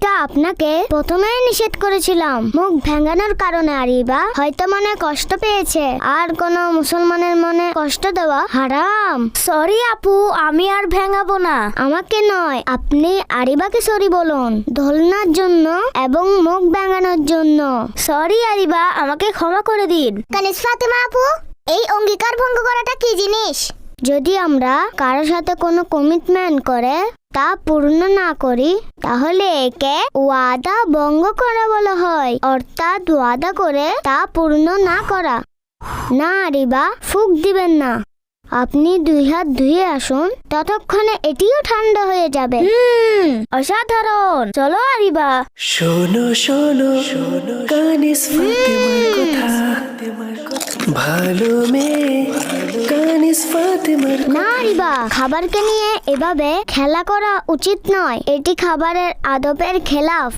এটা আপনাকে প্রথমেই নিষেধ করেছিলাম মুখ ভেঙানোর কারণে। আরিবা হয়তো মনে কষ্ট পেয়েছে, আর কোন মুসলমানের মনে কষ্ট দেওয়া হারাম। সরি আপু, আমি আর ভেঙাবো না। আমাকে নয়, আপনি আরিবাকে সরি বলুন, দোলনার জন্য এবং মুখ ভেঙানোর জন্য। সরি আরিবা, আমাকে ক্ষমা করে দিন। কানিস ফাতেমা আপু, এই অঙ্গীকার ভঙ্গ করাটা কি জিনিস? যদি আমরা কারোর সাথে কোনো কমিটমেন্ট করে তা পূর্ণ না করি, তাহলে একে ওয়াদা ভঙ্গ করা বলা হয়। অর্থাৎ ওয়াদা করে তা পূর্ণ না করা। না আরিবা, ফুক দিবেন না। আপনি 2 হাত ধুয়ে আসুন, ততক্ষণে এটিও ঠান্ডা হয়ে যাবে। অসাধারণ। চলো আরিবা। শোনো শোনো শোনো কানিস ফাতেমার কথা, ভালো মেয়ে কানিস ফাতেমার। না আরিবা, খাবারকে নিয়ে এভাবে খেলা করা উচিত নয়। এটি খাবারের আদবের খেলাফ।